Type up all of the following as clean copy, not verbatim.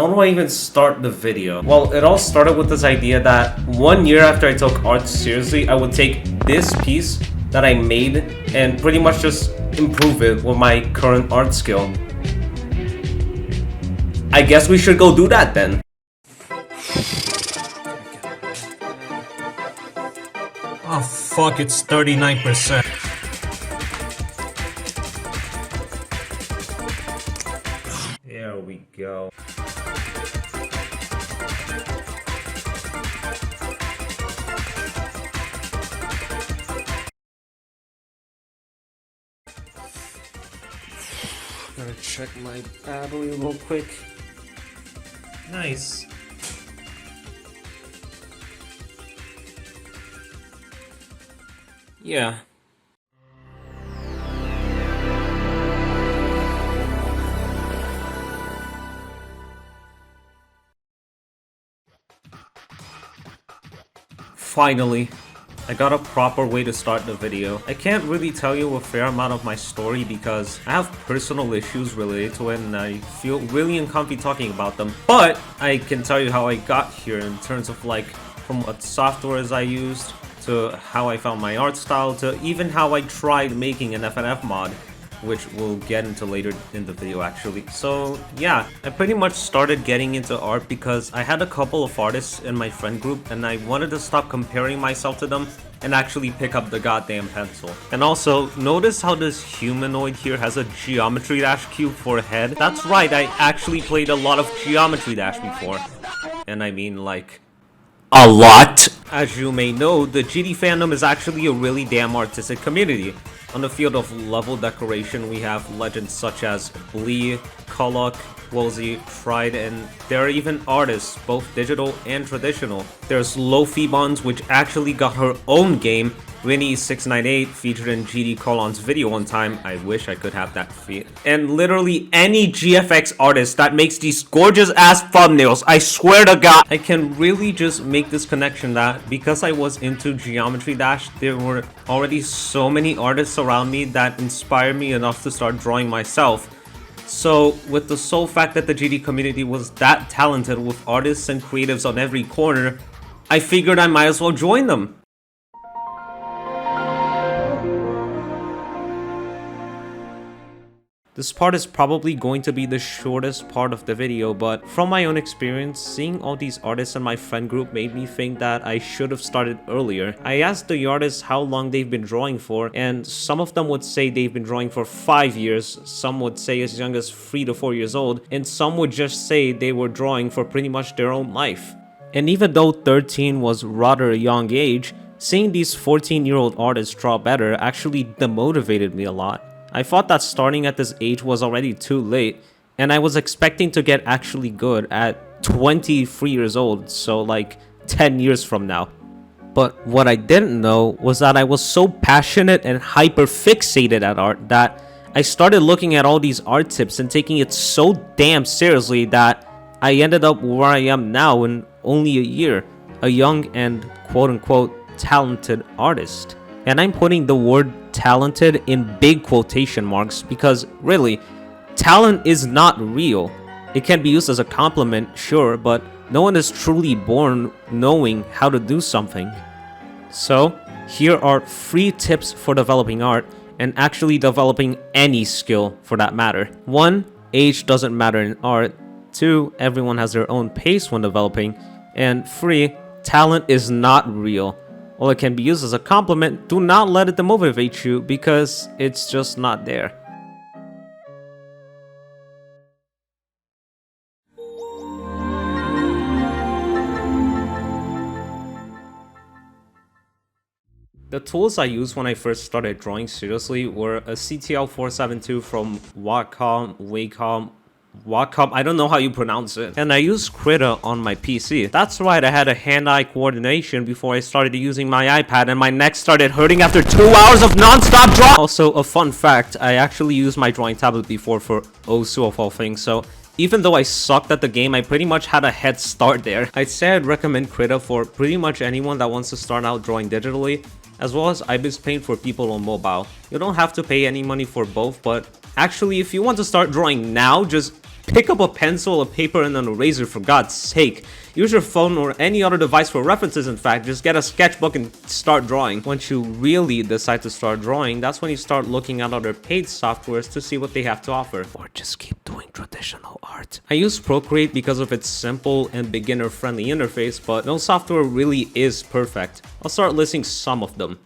how do I even start the video? Well, it all started with this idea that 1 year after I took art seriously, I would take this piece that I made and pretty much just improve it with my current art skill. I guess we should go do that then. Oh fuck, it's 39%. There we go. Gotta check my battery real quick. Nice. Yeah. Finally, I got a proper way to start the video. I can't really tell you a fair amount of my story because I have personal issues related to it and I feel really uncomfortable talking about them. But I can tell you how I got here in terms of like from what softwares I used to how I found my art style to even how I tried making an FNF mod, which we'll get into later in the video actually. So yeah, I pretty much started getting into art because I had a couple of artists in my friend group and I wanted to stop comparing myself to them and actually pick up the goddamn pencil. And also, notice how this humanoid here has a Geometry Dash cube for a head? That's right, I actually played a lot of Geometry Dash before. And I mean like a lot. As you may know, the GD fandom is actually a really damn artistic community. On the field of level decoration, we have legends such as Blee, Kulok, Woolsey, Pride, and there are even artists, both digital and traditional. There's Lofi Bonds, which actually got her own game, Winnie698, featured in GD Colon's video one time. I wish I could have that feat. And literally any GFX artist that makes these gorgeous ass thumbnails, I swear to God. I can really just make this connection that because I was into Geometry Dash, there were already so many artists around me that inspired me enough to start drawing myself. So, with the sole fact that the GD community was that talented with artists and creatives on every corner, I figured I might as well join them. This part is probably going to be the shortest part of the video, but from my own experience, seeing all these artists in my friend group made me think that I should have started earlier. I asked the artists how long they've been drawing for, and some of them would say they've been drawing for 5 years, some would say as young as 3 to 4 years old, and some would just say they were drawing for pretty much their own life. And even though 13 was rather a young age, seeing these 14-year-old artists draw better actually demotivated me a lot. I thought that starting at this age was already too late, and I was expecting to get actually good at 23 years old, so like 10 years from now. But what I didn't know was that I was so passionate and hyper fixated at art that I started looking at all these art tips and taking it so damn seriously that I ended up where I am now in only a year, a young and quote-unquote talented artist. And I'm putting the word talented in big quotation marks because really, talent is not real. It can be used as a compliment, sure, but no one is truly born knowing how to do something. So, here are 3 tips for developing art and actually developing any skill for that matter. 1. Age doesn't matter in art. 2. Everyone has their own pace when developing. And 3. Talent is not real. While it can be used as a compliment, do not let it demotivate you because it's just not there. The tools I used when I first started drawing seriously were a CTL472 from Wacom, I don't know how you pronounce it. And I used Krita on my PC. That's right, I had a hand-eye coordination before I started using my iPad and my neck started hurting after 2 hours of non-stop draw. Also, a fun fact, I actually used my drawing tablet before for Osu of all things, so even though I sucked at the game, I pretty much had a head start there. I'd say I'd recommend Krita for pretty much anyone that wants to start out drawing digitally, as well as ELVIS Paint for people on mobile. You don't have to pay any money for both, but actually if you want to start drawing now, just Pick up a pencil, a paper, and an eraser for God's sake. Use your phone or any other device for references, in fact. Just get a sketchbook and start drawing. Once you really decide to start drawing, that's when you start looking at other paid softwares to see what they have to offer. Or just keep doing traditional art. I use Procreate because of its simple and beginner-friendly interface, but no software really is perfect. I'll start listing some of them.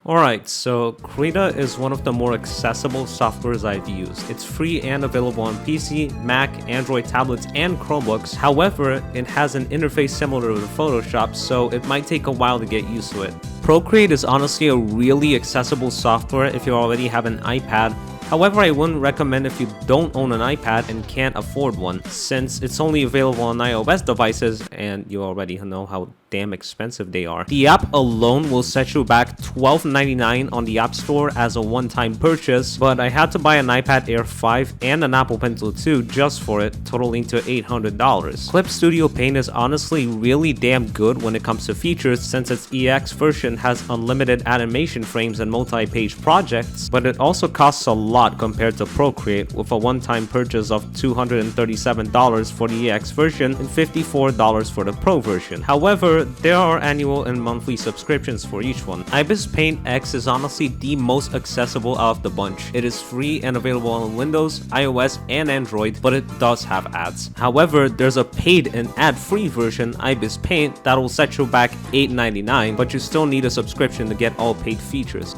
Alright, so Krita is one of the more accessible softwares I've used. It's free and available on PC, Mac, Android tablets, and Chromebooks. However, it has an interface similar to Photoshop, so it might take a while to get used to it. Procreate is honestly a really accessible software if you already have an iPad. However, I wouldn't recommend if you don't own an iPad and can't afford one, since it's only available on iOS devices and you already know how damn expensive they are. The app alone will set you back $12.99 on the App Store as a one-time purchase, but I had to buy an iPad Air 5 and an Apple Pencil 2 just for it, totaling to $800. Clip Studio Paint is honestly really damn good when it comes to features, since its EX version has unlimited animation frames and multi-page projects, but it also costs a lot compared to Procreate, with a one-time purchase of $237 for the EX version and $54 for the Pro version. However, there are annual and monthly subscriptions for each one. IBIS Paint X is honestly the most accessible out of the bunch. It is free and available on Windows, iOS, and Android, but it does have ads. However, there's a paid and ad-free version, IBIS Paint, that will set you back $8.99, but you still need a subscription to get all paid features.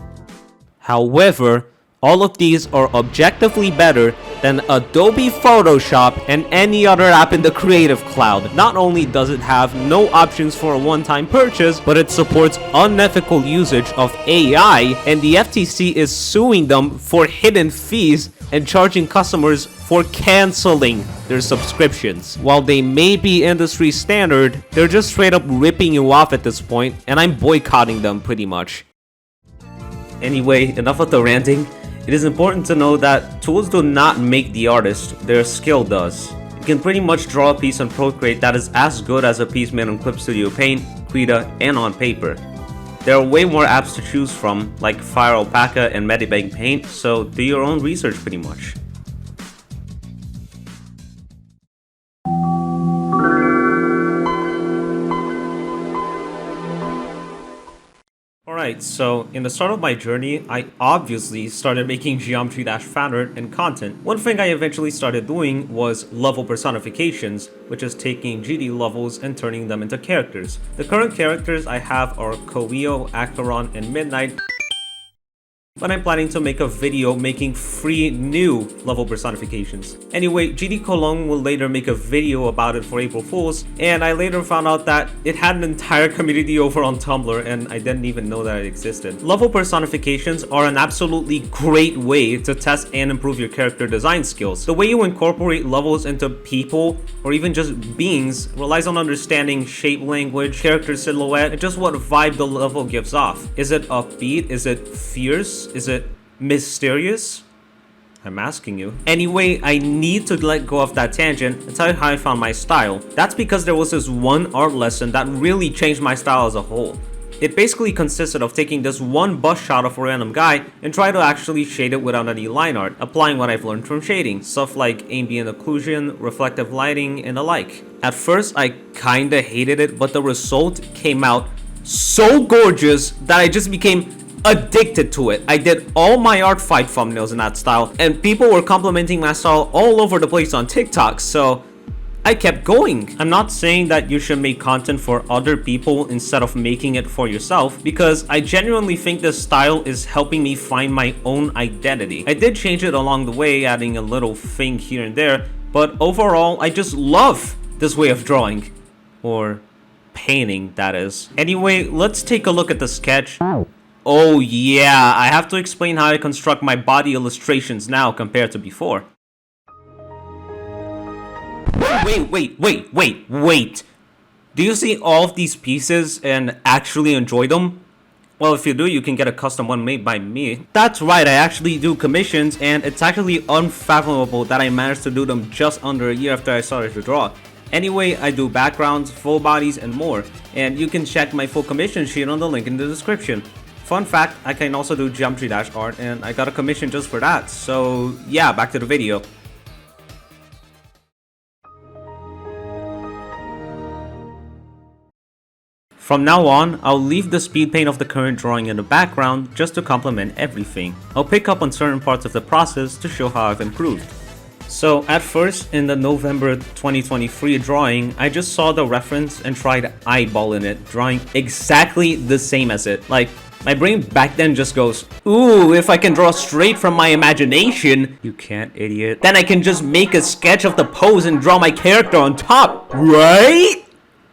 However, all of these are objectively better than Adobe Photoshop and any other app in the Creative Cloud. Not only does it have no options for a one-time purchase, but it supports unethical usage of AI, and the FTC is suing them for hidden fees and charging customers for canceling their subscriptions. While they may be industry standard, they're just straight up ripping you off at this point, and I'm boycotting them pretty much. Anyway, enough of the ranting. It is important to know that tools do not make the artist, their skill does. You can pretty much draw a piece on Procreate that is as good as a piece made on Clip Studio Paint, Krita, and on paper. There are way more apps to choose from, like Fire Alpaca and Medibang Paint, so do your own research pretty much. Alright, so in the start of my journey, I obviously started making geometry dash fan art and content. One thing I eventually started doing was level personifications, which is taking GD levels and turning them into characters. The current characters I have are Koeo, Acheron, and Midnight, but I'm planning to make a video making 3 new level personifications. Anyway, GD Cologne will later make a video about it for April Fools, and I later found out that it had an entire community over on Tumblr and I didn't even know that it existed. Level personifications are an absolutely great way to test and improve your character design skills. The way you incorporate levels into people or even just beings relies on understanding shape language, character silhouette, and just what vibe the level gives off. Is it upbeat? Is it fierce? Is it mysterious? I'm asking you. Anyway, I need to let go of that tangent and tell you how I found my style. That's because there was this one art lesson that really changed my style as a whole. It basically consisted of taking this one bust shot of a random guy and try to actually shade it without any line art, applying what I've learned from shading, stuff like ambient occlusion, reflective lighting, and the like. At first, I kinda hated it, but the result came out so gorgeous that I just became addicted to it. I did all my art fight thumbnails in that style, and people were complimenting my style all over the place on TikTok, so I kept going. I'm not saying that you should make content for other people instead of making it for yourself, because I genuinely think this style is helping me find my own identity. I did change it along the way, adding a little thing here and there, but overall, I just love this way of drawing. Or painting, that is. Anyway, let's take a look at the sketch. Oh yeah, I have to explain how I construct my body illustrations now compared to before. Wait. Do you see all of these pieces and actually enjoy them? Well, if you do, you can get a custom one made by me. That's right, I actually do commissions, and it's actually unfathomable that I managed to do them just under a year after I started to draw. Anyway, I do backgrounds, full bodies, and more, and you can check my full commission sheet on the link in the description. Fun fact, I can also do geometry dash art, and I got a commission just for that. So yeah, back to the video. From now on, I'll leave the speed paint of the current drawing in the background just to complement everything. I'll pick up on certain parts of the process to show how I've improved. So at first, in the November 2023 drawing, I just saw the reference and tried eyeballing it, drawing exactly the same as it. Like, my brain back then just goes, ooh, if I can draw straight from my imagination, you can't, idiot, then I can just make a sketch of the pose and draw my character on top, right?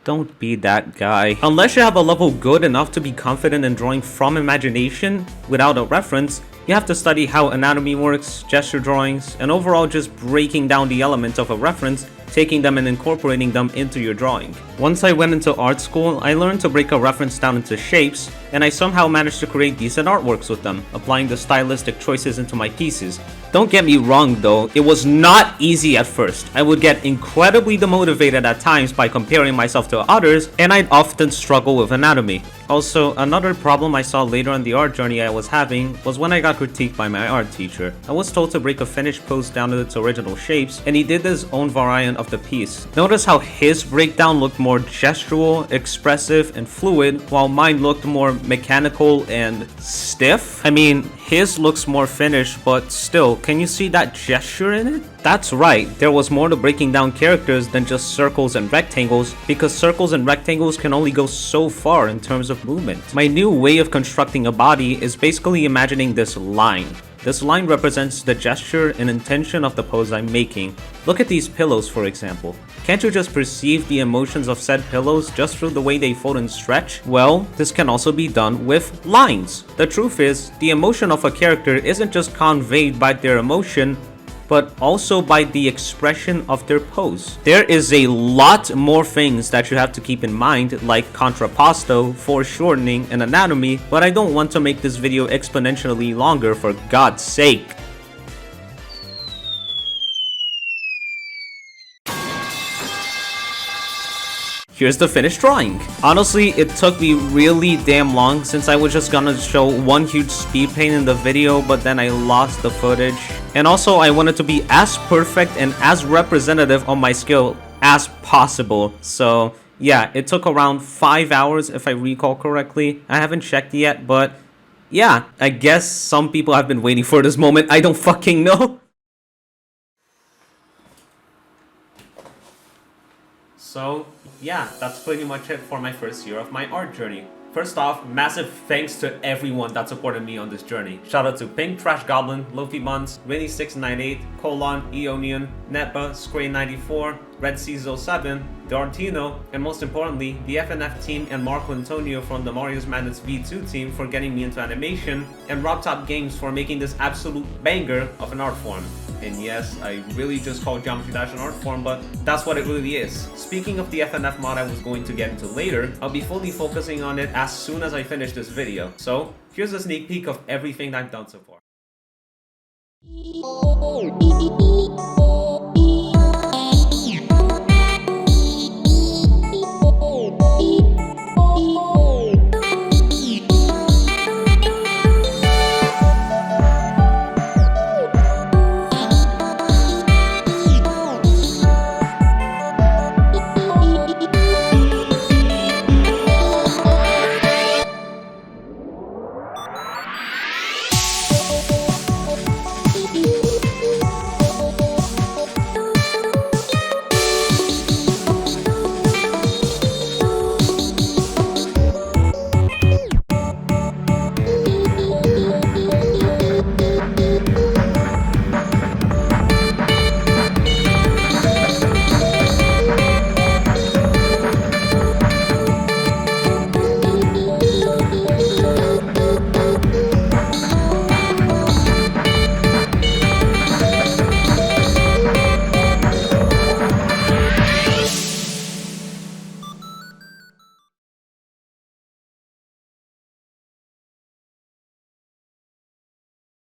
Don't be that guy. Unless you have a level good enough to be confident in drawing from imagination without a reference, you have to study how anatomy works, gesture drawings, and overall just breaking down the elements of a reference, taking them and incorporating them into your drawing. Once I went into art school, I learned to break a reference down into shapes, and I somehow managed to create decent artworks with them, applying the stylistic choices into my pieces. Don't get me wrong though, it was not easy at first. I would get incredibly demotivated at times by comparing myself to others, and I'd often struggle with anatomy. Also, another problem I saw later on the art journey I was having was when I got critiqued by my art teacher. I was told to break a finished pose down to its original shapes, and he did his own variant of the piece. Notice how his breakdown looked more gestural, expressive, and fluid, while mine looked more mechanical and stiff? I mean, his looks more finished, but still, can you see that gesture in it? That's right, there was more to breaking down characters than just circles and rectangles, because circles and rectangles can only go so far in terms of movement. My new way of constructing a body is basically imagining this line. This line represents the gesture and intention of the pose I'm making. Look at these pillows, for example. Can't you just perceive the emotions of said pillows just through the way they fold and stretch? Well, this can also be done with lines. The truth is, the emotion of a character isn't just conveyed by their emotion, but also by the expression of their pose. There is a lot more things that you have to keep in mind, like contrapposto, foreshortening, and anatomy, but I don't want to make this video exponentially longer, for God's sake. Here's the finished drawing. Honestly, it took me really damn long since I was just gonna show one huge speed paint in the video, but then I lost the footage. And also, I wanted to be as perfect and as representative of my skill as possible. So yeah, it took around 5 hours if I recall correctly. I haven't checked yet, but yeah, I guess some people have been waiting for this moment. I don't fucking know. So yeah, that's pretty much it for my first year of my art journey. First off, massive thanks to everyone that supported me on this journey. Shout out to Pink Trash Goblin, Lofi Buns, Winnie698, Colon, Eonian, Netba, Scray94, Red Czo7, D'Artino, and most importantly, the FNF team and Marco Antonio from the Mario's Madness V2 team for getting me into animation, and RobTop Games for making this absolute banger of an art form. And yes, I really just called Geometry Dash an art form, but that's what it really is. Speaking of the FNF mod I was going to get into later, I'll be fully focusing on it as soon as I finish this video. So, here's a sneak peek of everything I've done so far.